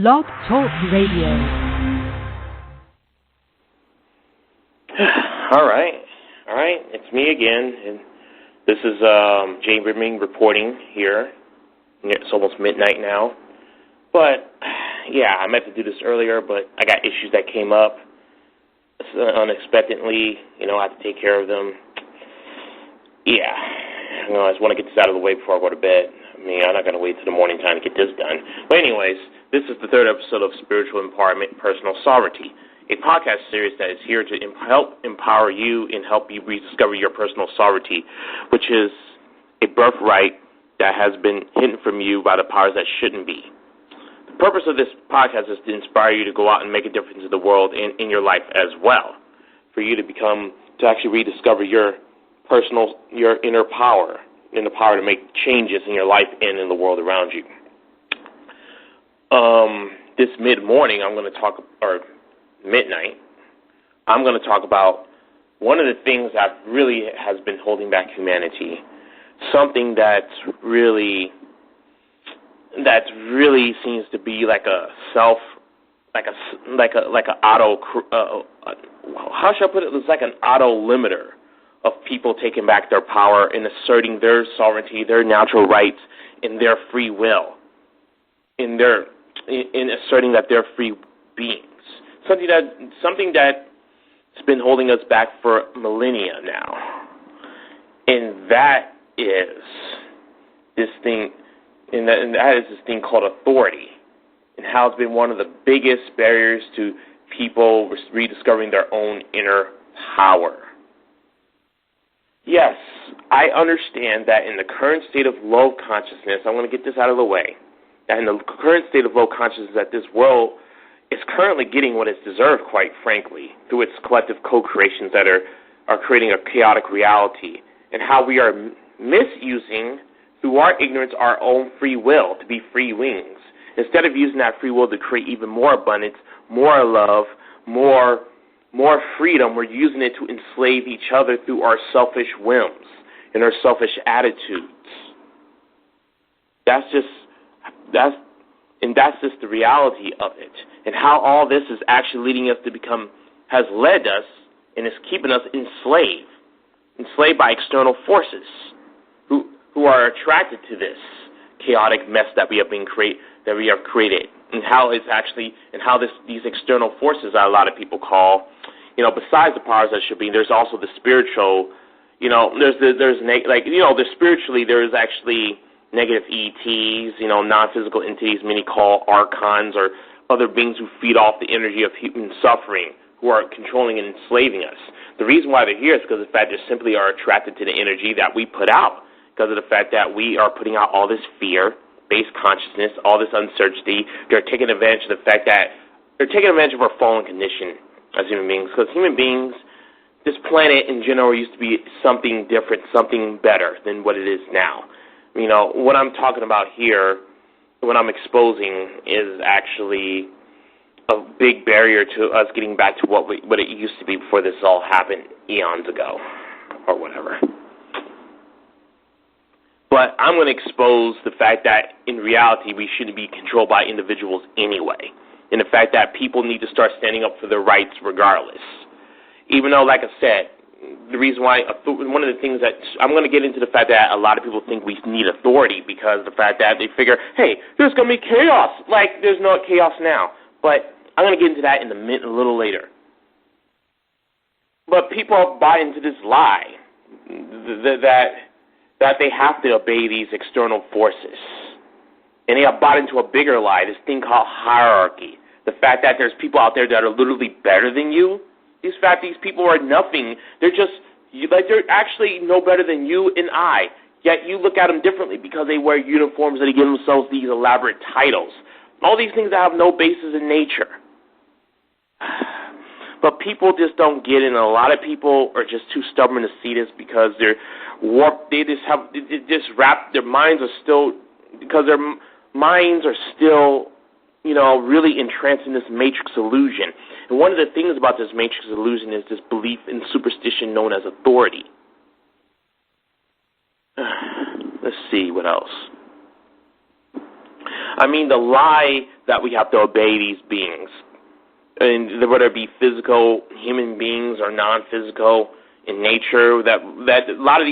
Blog Talk Radio. All right. It's me again, and this is Jay Rimming reporting here. It's almost midnight now, but yeah, I meant to do this earlier, but I got issues that came up unexpectedly. I have to take care of them. Yeah, I just want to get this out of the way before I go to bed. I'm not going to wait till the morning time to get this done. But anyways, this is the third episode of Spiritual Empowerment, Personal Sovereignty, a podcast series that is here to help empower you and help you rediscover your personal sovereignty, which is a birthright that has been hidden from you by the powers that shouldn't be. The purpose of this podcast is to inspire you to go out and make a difference in the world and in your life as well, for you to actually rediscover your inner power, and the power to make changes in your life and in the world around you. This mid-morning, midnight, I'm going to talk about one of the things that really has been holding back humanity, something that really seems to be like a auto, how should I put it? It's like an auto limiter of people taking back their power and asserting their sovereignty, their natural rights, and their free will, in asserting that they're free beings. Something that's been holding us back for millennia now, and that is this thing, and that is this thing called authority, and how it's been one of the biggest barriers to people rediscovering their own inner power. Yes, I understand that in the current state of low consciousness, I'm going to get this out of the way, that in the current state of low consciousness that this world is currently getting what it's deserved, quite frankly, through its collective co-creations that are creating a chaotic reality, and how we are misusing, through our ignorance, our own free will to be free wings. Instead of using that free will to create even more abundance, more love, more freedom, we're using it to enslave each other through our selfish whims and our selfish attitudes. That's just the reality of it, and how all this is actually leading us has led us and is keeping us enslaved by external forces who are attracted to this chaotic mess that we have created, and how these external forces that a lot of people call, besides the powers that should be, there's also the spiritual, spiritually there is actually negative ETs, non-physical entities many call archons, or other beings who feed off the energy of human suffering, who are controlling and enslaving us. The reason why they're here is because of the fact they simply are attracted to the energy that we put out, because of the fact that we are putting out all this fear-based consciousness, all this uncertainty. They're taking advantage of the fact that they're taking advantage of our fallen condition as human beings, because human beings, this planet in general used to be something different, something better than what it is now. What I'm talking about here, what I'm exposing, is actually a big barrier to us getting back to what it used to be before this all happened eons ago, or whatever. But I'm going to expose the fact that in reality we shouldn't be controlled by individuals anyway, and the fact that people need to start standing up for their rights regardless. Even though, like I said, the reason why, one of the things that I'm going to get into the fact that a lot of people think we need authority, because the fact that they figure, hey, there's going to be chaos. Like, there's no chaos now. But I'm going to get into that a little later. But people buy into this lie that they have to obey these external forces. And they have bought into a bigger lie, this thing called hierarchy. The fact that there's people out there that are literally better than you. These people are nothing. They're they're actually no better than you and I. Yet you look at them differently because they wear uniforms and they give themselves these elaborate titles. All these things that have no basis in nature. But people just don't get it, and a lot of people are just too stubborn to see this because they're warped. Their minds are still really entranced in this matrix illusion. And one of the things about this matrix illusion is this belief in superstition known as authority. Let's see what else. The lie that we have to obey these beings, and whether it be physical human beings or non-physical in nature. That a lot of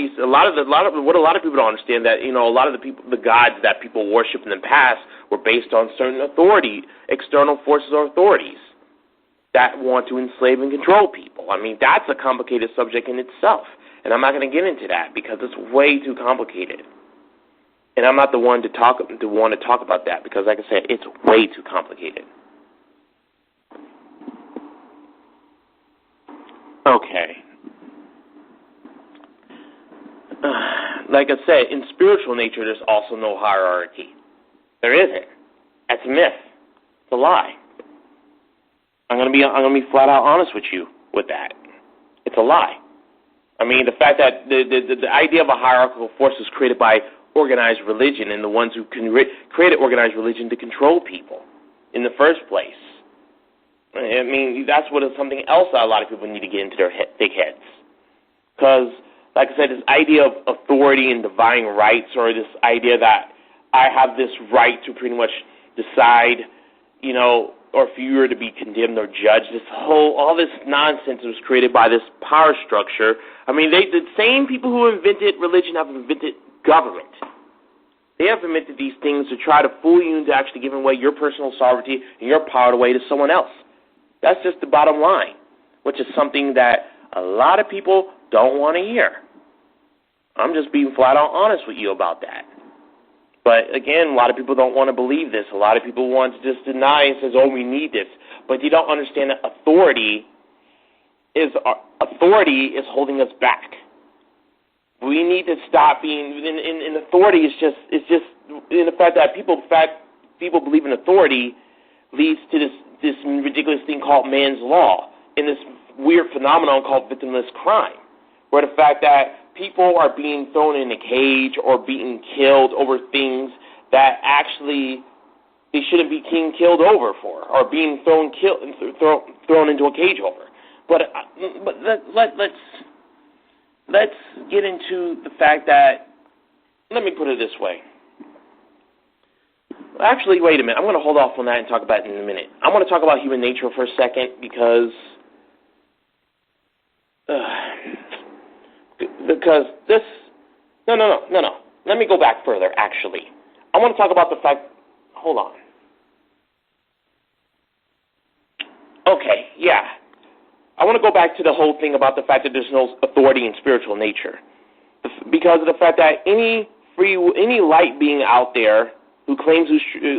what a lot of people don't understand, that a lot of the gods that people worship in the past were based on certain authority, external forces or authorities that want to enslave and control people. I mean, that's a complicated subject in itself, and I'm not going to get into that because it's way too complicated. And I'm not the one to want to talk about that because, like I said, it's way too complicated. Okay. Like I said, in spiritual nature, there's also no hierarchy. There isn't. That's a myth. It's a lie. I'm gonna be flat out honest with you with that. It's a lie. I mean, the fact that the idea of a hierarchical force was created by organized religion, and the ones who created organized religion to control people in the first place. I mean, that's something else that a lot of people need to get into their thick heads. Because, like I said, this idea of authority and divine rights, or this idea that I have this right to pretty much decide, or if you were to be condemned or judged, all this nonsense was created by this power structure. I mean, the same people who invented religion have invented government. They have invented these things to try to fool you into actually giving away your personal sovereignty and your power away to someone else. That's just the bottom line, which is something that a lot of people don't want to hear. I'm just being flat out honest with you about that. But again, a lot of people don't want to believe this. A lot of people want to just deny and says, "Oh, we need this," but you don't understand that authority is holding us back. We need to stop being in authority. It's just in the fact that people believe in authority leads to this ridiculous thing called man's law, and this weird phenomenon called victimless crime, where the fact that people are being thrown in a cage or being killed over things that actually they shouldn't be being killed over for, or being thrown into a cage over. But let's get into the fact that, let me put it this way. Actually, wait a minute. I'm going to hold off on that and talk about it in a minute. I want to talk about human nature for a second because this... No. Let me go back further, actually. I want to talk about the fact... Hold on. Okay, yeah. I want to go back to the whole thing about the fact that there's no authority in spiritual nature. Because of the fact that any light being out there who claims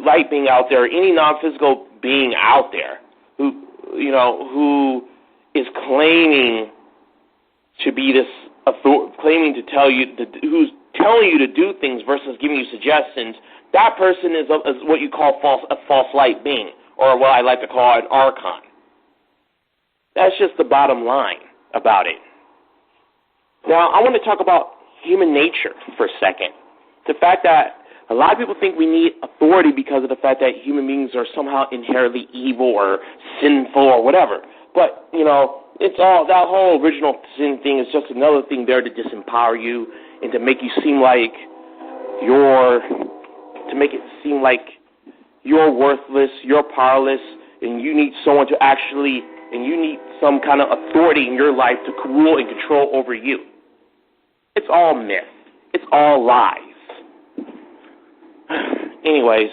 light being out there, any non-physical being out there who is claiming to be this claiming to tell you, who's telling you to do things versus giving you suggestions, that person is what you call a false light being, or what I like to call an archon. That's just the bottom line about it. Now, I want to talk about human nature for a second. The fact that a lot of people think we need authority because of the fact that human beings are somehow inherently evil or sinful or whatever. But, it's all, that whole original sin thing is just another thing there to disempower you and to make you seem like you're worthless, you're powerless, and you need someone to actually, and you need some kind of authority in your life to rule and control over you. It's all myth. It's all lies. Anyways,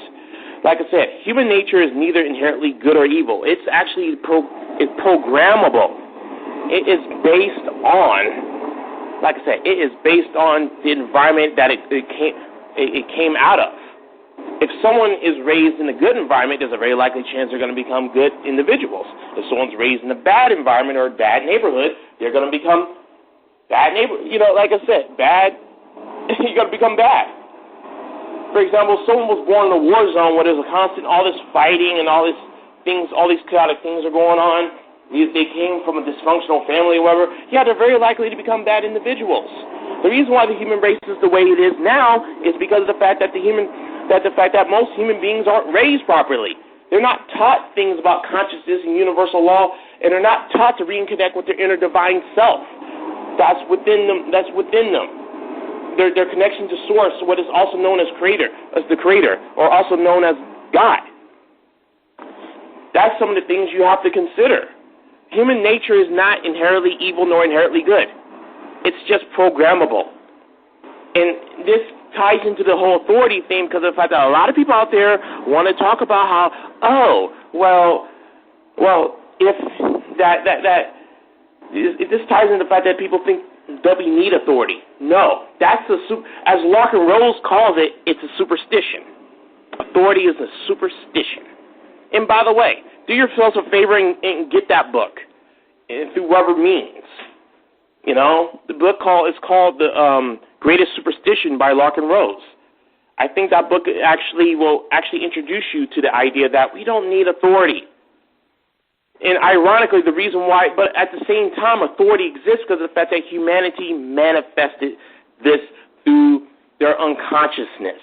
like I said, human nature is neither inherently good or evil. It's actually programmable. It is based on, like I said, it is based on the environment that it came out of. If someone is raised in a good environment, there's a very likely chance they're going to become good individuals. If someone's raised in a bad environment or a bad neighborhood, they're going to become bad like I said, bad, you're going to become bad. For example, if someone was born in a war zone where there's a constant, all this fighting and all these chaotic things are going on, they came from a dysfunctional family or whatever, yeah, they're very likely to become bad individuals. The reason why the human race is the way it is now is because of the fact that most human beings aren't raised properly. They're not taught things about consciousness and universal law, and they're not taught to reconnect with their inner divine self. That's within them. Their connection to Source, what is also known as the Creator, or also known as God. That's some of the things you have to consider. Human nature is not inherently evil nor inherently good. It's just programmable. And this ties into the whole authority theme because of the fact that a lot of people out there want to talk about how, if this ties into the fact that people think that we need authority. No, as Lark and Rose calls it, it's a superstition. Authority is a superstition. And by the way, do yourselves a favor and get that book through whatever means. You know, the book is called The Greatest Superstition by Lark and Rose. I think that book will introduce you to the idea that we don't need authority. And ironically, the reason why, but at the same time, authority exists because of the fact that humanity manifested this through their unconsciousness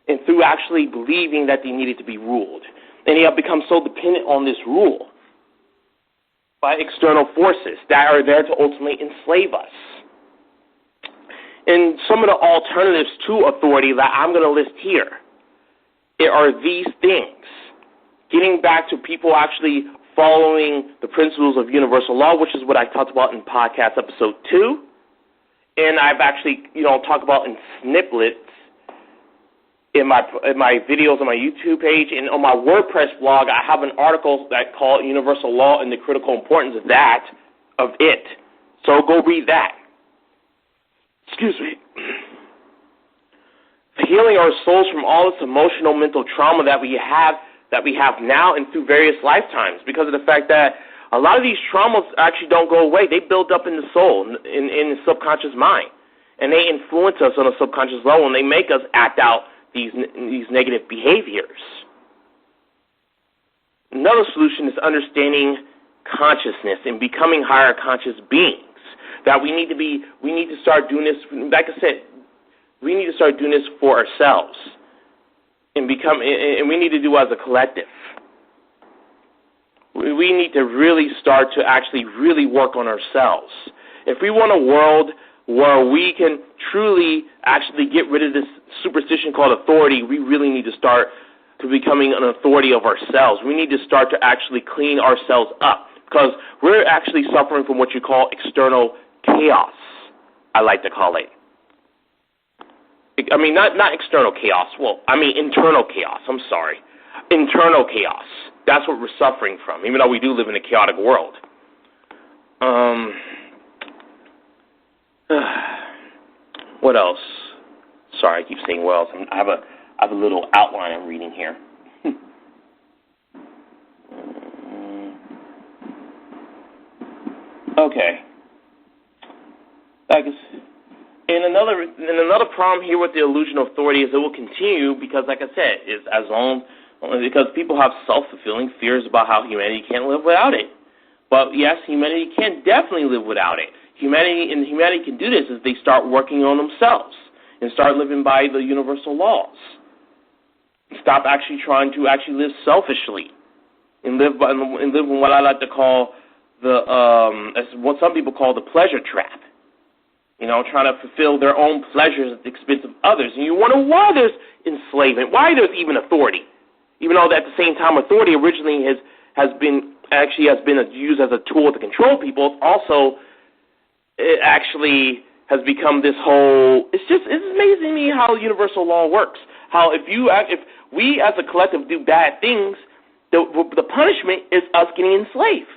and through actually believing that they needed to be ruled. And they have become so dependent on this rule by external forces that are there to ultimately enslave us. And some of the alternatives to authority that I'm going to list here are these things. Getting back to people actually following the principles of universal law, which is what I talked about in podcast episode 2. And I've actually, talked about in snippets in my videos on my YouTube page, and on my WordPress blog, I have an article that called Universal Law and the Critical Importance of it. So go read that. Excuse me. Healing our souls from all this emotional, mental trauma that we have now and through various lifetimes, because of the fact that a lot of these traumas actually don't go away. They build up in the soul, in the subconscious mind, and they influence us on a subconscious level, and they make us act out these negative behaviors. Another solution is understanding consciousness and becoming higher conscious beings. That we need to start doing this. Like I said, we need to start doing this for ourselves, and we need to do it as a collective. We need to really start to actually really work on ourselves. If we want a world where we can truly actually get rid of this superstition called authority, we really need to start to becoming an authority of ourselves. We need to start to actually clean ourselves up, because we're actually suffering from what you call external chaos, I like to call it. I mean, not external chaos. Well, I mean internal chaos. I'm sorry. Internal chaos. That's what we're suffering from, even though we do live in a chaotic world. What else? Sorry, I keep saying what else. I have a little outline I'm reading here. Okay. And another problem here with the illusion of authority is it will continue because, like I said, because people have self-fulfilling fears about how humanity can't live without it. But yes, humanity can definitely live without it. Humanity can do this if they start working on themselves and start living by the universal laws. Stop actually trying to actually live selfishly and live in what I like to call as what some people call the pleasure trap. Trying to fulfill their own pleasures at the expense of others. And you wonder why there's enslavement, why there's even authority. Even though at the same time authority originally has been used as a tool to control people, also it actually has become this whole. It's amazing to me how universal law works. How if we as a collective do bad things, the punishment is us getting enslaved,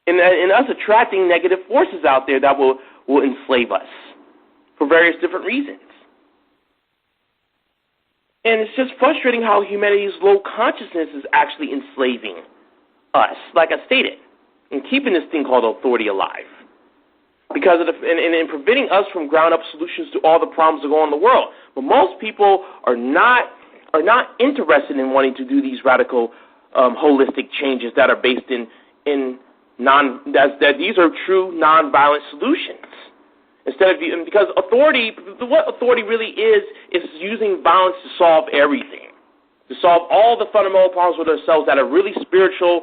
and us attracting negative forces out there that will enslave us for various different reasons. And it's just frustrating how humanity's low consciousness is actually enslaving us, like I stated, and keeping this thing called authority alive. Because of and preventing us from ground-up solutions to all the problems that go on in the world. But most people are not interested in wanting to do these radical, holistic changes that are based in that these are true nonviolent solutions. Because what authority really is using violence to solve everything, to solve all the fundamental problems with ourselves that are really spiritual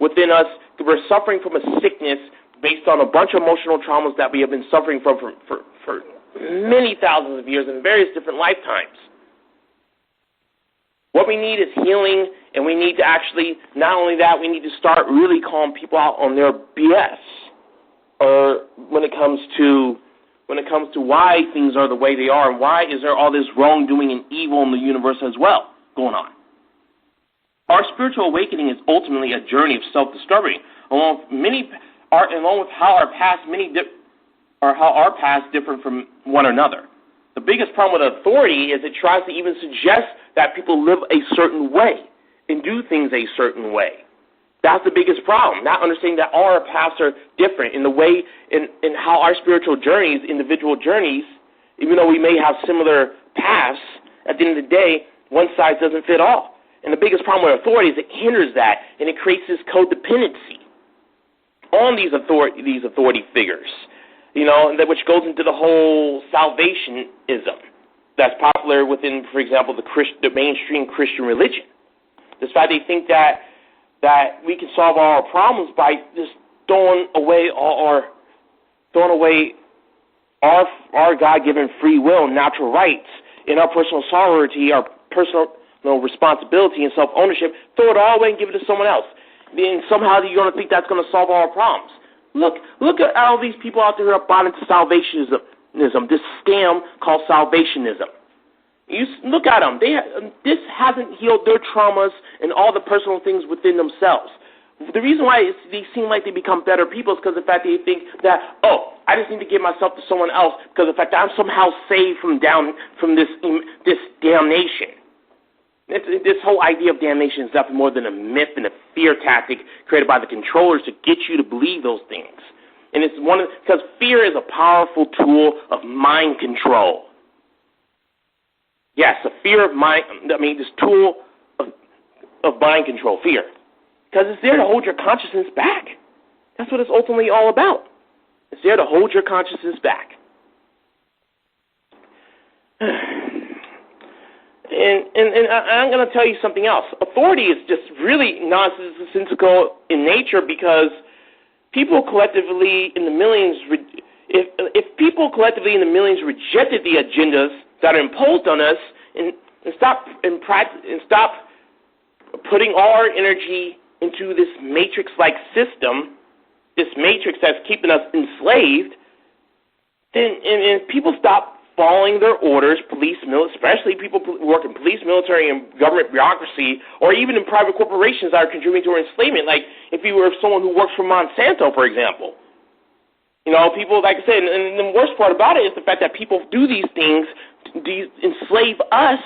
within us. We're suffering from a sickness based on a bunch of emotional traumas that we have been suffering from for many thousands of years in various different lifetimes. What we need is healing, and we need to actually, not only that, we need to start really calling people out on their BS, or when it comes to why things are the way they are, and why is there all this wrongdoing and evil in the universe as well going on. Our spiritual awakening is ultimately a journey of self-discovery, along with how our past differ from one another. The biggest problem with authority is it tries to even suggest that people live a certain way and do things a certain way. That's the biggest problem, not understanding that all our paths are different in the way, in how our spiritual journeys, individual journeys, even though we may have similar paths, at the end of the day, one size doesn't fit all. And the biggest problem with authority is it hinders that, and it creates this codependency on these authority figures, which goes into the whole salvationism that's popular within, for example, the mainstream Christian religion. This fact they think that we can solve all our problems by just throwing away our God-given free will, natural rights, and our personal sovereignty, our personal responsibility and self-ownership, throw it all away and give it to someone else. Then somehow you're going to think that's going to solve all our problems. Look at all these people out there who are bought into salvationism, this scam called salvationism. You look at them. This hasn't healed their traumas and all the personal things within themselves. The reason why they seem like they become better people is because of the fact that they think that, I just need to give myself to someone else because of the fact that I'm somehow saved from this damnation. This whole idea of damnation is nothing more than a myth and a fear tactic created by the controllers to get you to believe those things. And it's because fear is a powerful tool of mind control. Yes, this tool of mind control, fear. Because it's there to hold your consciousness back. That's what it's ultimately all about. It's there to hold your consciousness back. And I'm going to tell you something else. Authority is just really nonsensical in nature because people collectively in the millions, if people collectively in the millions rejected the agendas that are imposed on us and stop putting all our energy into this matrix-like system, this matrix that's keeping us enslaved, then and people stop following their orders, especially people who work in police, military, and government bureaucracy, or even in private corporations that are contributing to our enslavement, like if you were someone who works for Monsanto, for example. People, like I said, and the worst part about it is the fact that people do these things, enslave us,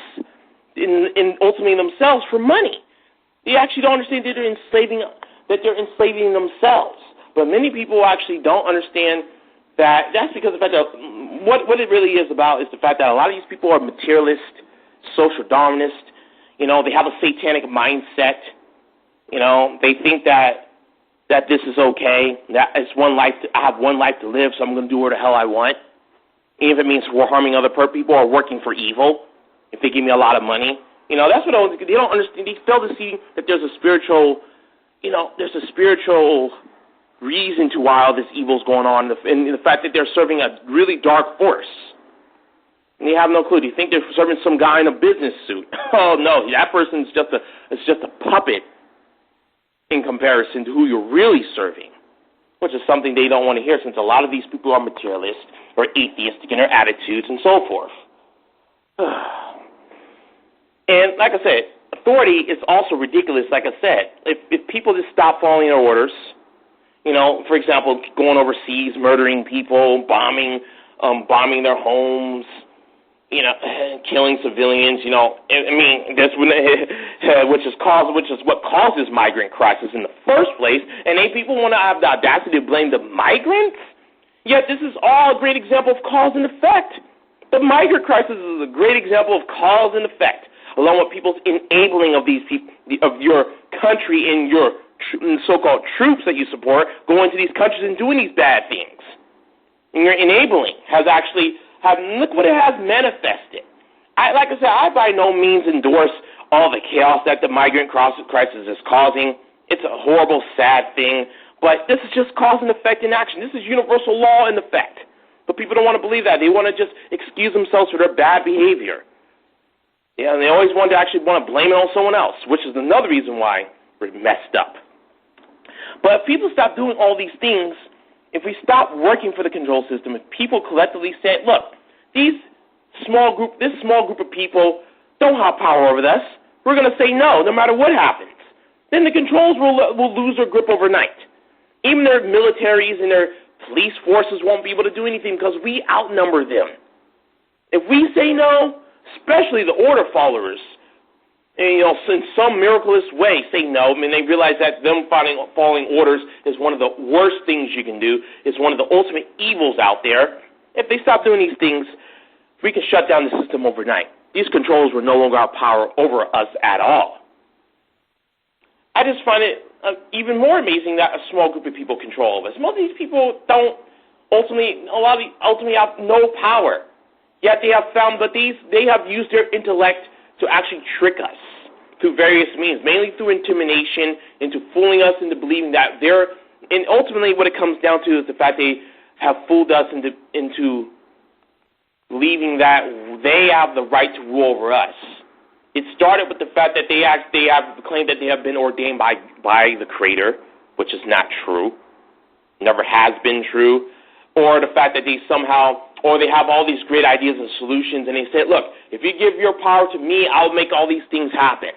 and ultimately themselves for money. They actually don't understand that they're enslaving themselves. But many people actually don't understand that's because of the fact that what it really is about is the fact that a lot of these people are materialist, social dominant. They have a satanic mindset. They think that this is okay. That it's one life. I have one life to live, so I'm going to do whatever the hell I want, even if it means we're harming other people or working for evil. If they give me a lot of money, that's what they don't understand. They fail to see that there's a spiritual, reason to why all this evil is going on, and the fact that they're serving a really dark force. And they have no clue. Do you think they're serving some guy in a business suit? Oh, no, that person's just a puppet in comparison to who you're really serving, which is something they don't want to hear since a lot of these people are materialist or atheistic in their attitudes and so forth. And like I said, authority is also ridiculous, like I said. If people just stop following their orders, for example, going overseas, murdering people, bombing their homes, killing civilians, which is what causes migrant crisis in the first place. And then people want to have the audacity to blame the migrants. Yet this is all a great example of cause and effect. The migrant crisis is a great example of cause and effect, along with people's enabling of these people, of your country and your so-called troops that you support going to these countries and doing these bad things. And your enabling look what it has manifested. Like I said, I by no means endorse all the chaos that the migrant crisis is causing. It's a horrible, sad thing, but this is just cause and effect in action. This is universal law in effect. But people don't want to believe that. They want to just excuse themselves for their bad behavior. Yeah, and they always want to blame it on someone else, which is another reason why we're messed up. But if people stop doing all these things, if we stop working for the control system, if people collectively say, look, this small group of people don't have power over us, we're going to say no matter what happens. Then the controls will lose their grip overnight. Even their militaries and their police forces won't be able to do anything because we outnumber them. If we say no, especially the order followers, and, in some miraculous way say no, they realize that them following orders is one of the worst things you can do. It's one of the ultimate evils out there. If they stop doing these things, we can shut down the system overnight. These controls will no longer have power over us at all. I just find it even more amazing that a small group of people control us. Most of these people don't ultimately have no power. Yet they have found that they have used their intellect to actually trick us through various means, mainly through intimidation, into fooling us into believing that and ultimately what it comes down to is the fact they have fooled us into believing that they have the right to rule over us. It started with the fact that they have claimed that they have been ordained by the Creator, which is not true, never has been true, or the fact that they have all these great ideas and solutions, and they say, look, if you give your power to me, I'll make all these things happen.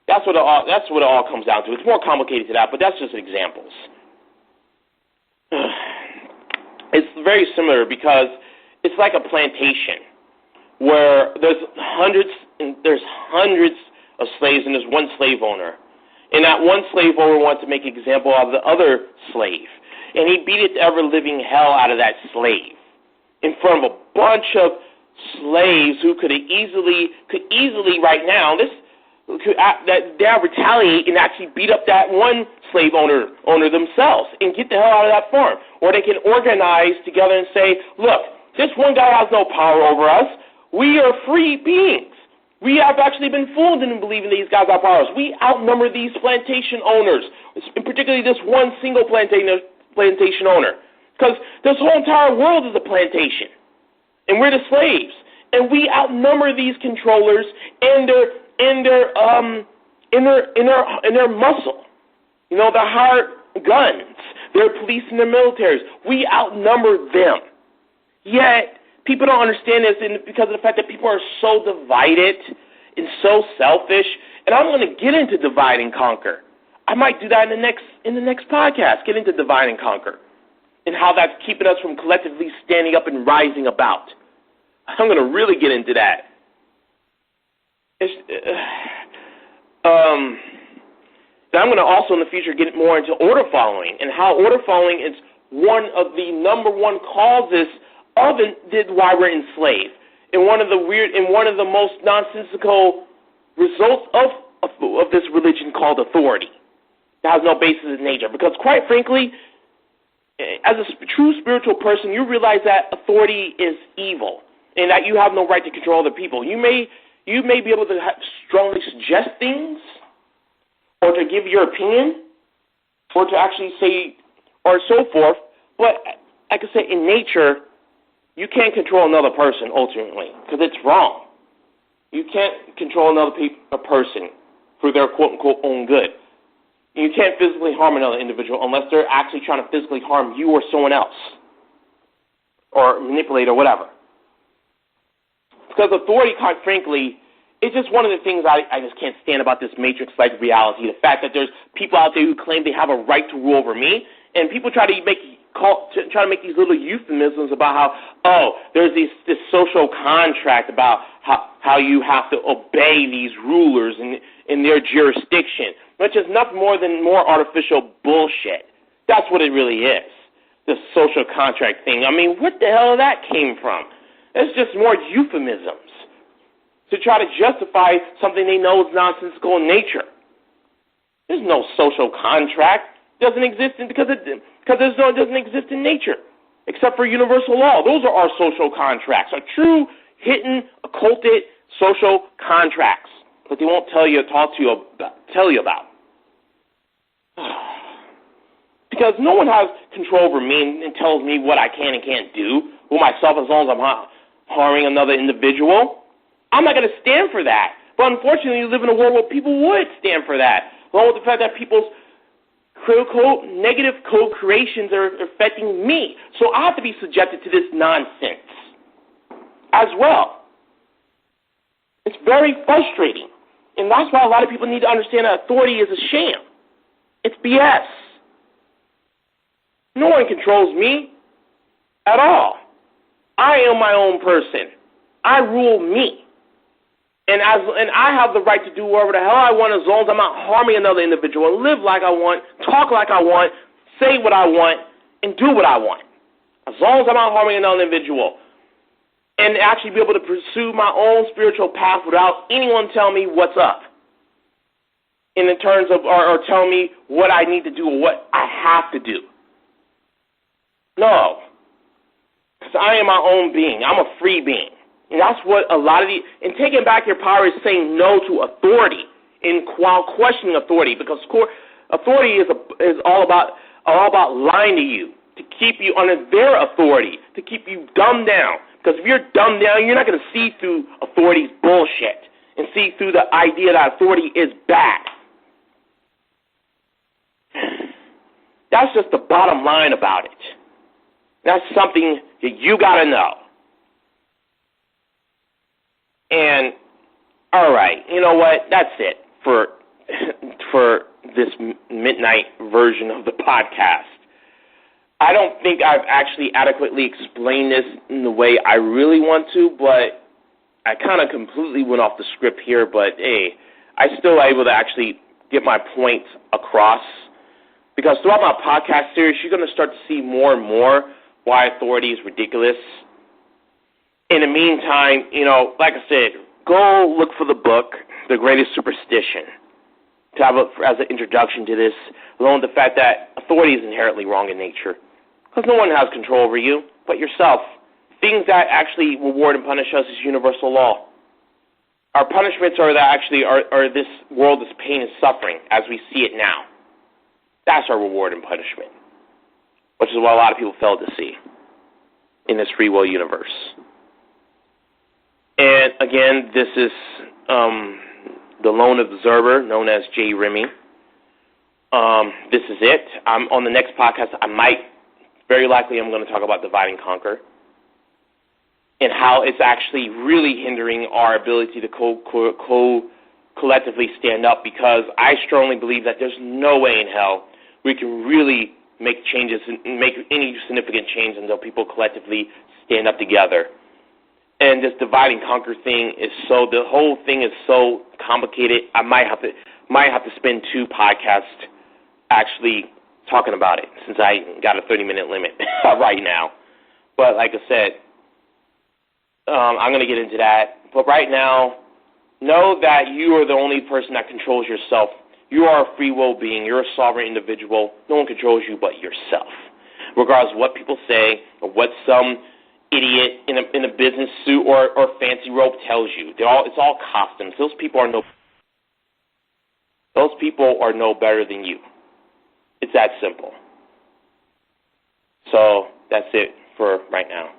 That's what it all comes down to. It's more complicated to that, but that's just examples. It's very similar because it's like a plantation where there's hundreds of slaves and there's one slave owner. And that one slave owner wants to make an example of the other slave. And he beat the ever-living hell out of that slave in front of a bunch of slaves who could easily right now, they retaliate and actually beat up that one slave owner themselves and get the hell out of that farm. Or they can organize together and say, look, this one guy has no power over us. We are free beings. We have actually been fooled into believing these guys have powers. We outnumber these plantation owners, and particularly this one single plantation owner, because this whole entire world is a plantation, and we're the slaves, and we outnumber these controllers and their muscle. Their hired guns, their police and their militaries. We outnumber them. Yet people don't understand this, and because of the fact that people are so divided and so selfish. And I'm going to get into divide and conquer. I might do that in the next podcast. Get into divide and conquer, and how that's keeping us from collectively standing up and rising about. I'm going to really get into that. Then I'm going to also in the future get more into order following, and how order following is one of the number one causes of why we're enslaved, and one of the most nonsensical results of this religion called authority. That has no basis in nature, because quite frankly, as a true spiritual person, you realize that authority is evil, and that you have no right to control other people. You may be able to strongly suggest things, or to give your opinion, or to actually say, or so forth, but like I say, in nature, you can't control another person ultimately, because it's wrong. You can't control a person for their quote-unquote own good. You can't physically harm another individual unless they're actually trying to physically harm you or someone else, or manipulate or whatever. Because authority, quite frankly, it's just one of the things I just can't stand about this matrix-like reality. The fact that there's people out there who claim they have a right to rule over me, and people try to make these little euphemisms about how, there's this social contract about how you have to obey these rulers in their jurisdiction, which is nothing more than more artificial bullshit. That's what it really is, the social contract thing. I mean, what the hell that came from? It's just more euphemisms to try to justify something they know is nonsensical in nature. There's no social contract. It doesn't exist because it doesn't exist in nature, except for universal law. Those are our social contracts, our true, hidden, occulted social contracts that they won't tell you about. Because no one has control over me and tells me what I can and can't do with myself, as long as I'm harming another individual. I'm not going to stand for that. But unfortunately, we live in a world where people would stand for that, along with the fact that people's negative co-creations are affecting me. So I have to be subjected to this nonsense as well. It's very frustrating. And that's why a lot of people need to understand that authority is a sham. It's BS. No one controls me at all. I am my own person. I rule me. And I have the right to do whatever the hell I want as long as I'm not harming another individual and live like I want, talk like I want, say what I want, and do what I want. As long as I'm not harming another individual. And actually be able to pursue my own spiritual path without anyone telling me what's up. In terms of, or telling me what I need to do or what I have to do. No. Because I am my own being. I'm a free being. And that's what a lot of and taking back your power is saying no to authority while questioning authority, because authority is all about lying to you, to keep you under their authority, to keep you dumbed down. Because if you're dumbed down, you're not going to see through authority's bullshit and see through the idea that authority is bad. That's just the bottom line about it. That's something that you got to know. And, all right, you know what? That's it for this midnight version of the podcast. I don't think I've actually adequately explained this in the way I really want to, but I kind of completely went off the script here. But, hey, I still able to actually get my points across, because throughout my podcast series, you're going to start to see more and more why authority is ridiculous. In the meantime, like I said, go look for the book, The Greatest Superstition, to have as an introduction to this, along with the fact that authority is inherently wrong in nature, because no one has control over you but yourself. Things that actually reward and punish us is universal law. Our punishments are this world is pain and suffering as we see it now. That's our reward and punishment, which is what a lot of people fail to see in this free will universe. And again, this is the lone observer, known as J. Remy. This is it. On the next podcast, very likely I'm going to talk about divide and conquer and how it's actually really hindering our ability to collectively stand up, because I strongly believe that there's no way in hell we can really make changes and make any significant change until people collectively stand up together. And this divide and conquer thing the whole thing is so complicated. I might have to spend 2 podcasts actually talking about it, since I got a 30-minute limit right now. But like I said, I'm going to get into that. But right now, know that you are the only person that controls yourself. You are a free will being. You're a sovereign individual. No one controls you but yourself. Regardless of what people say or what some idiot in a business suit or fancy robe tells you. It's all costumes. Those people are no better than you. It's that simple. So that's it for right now.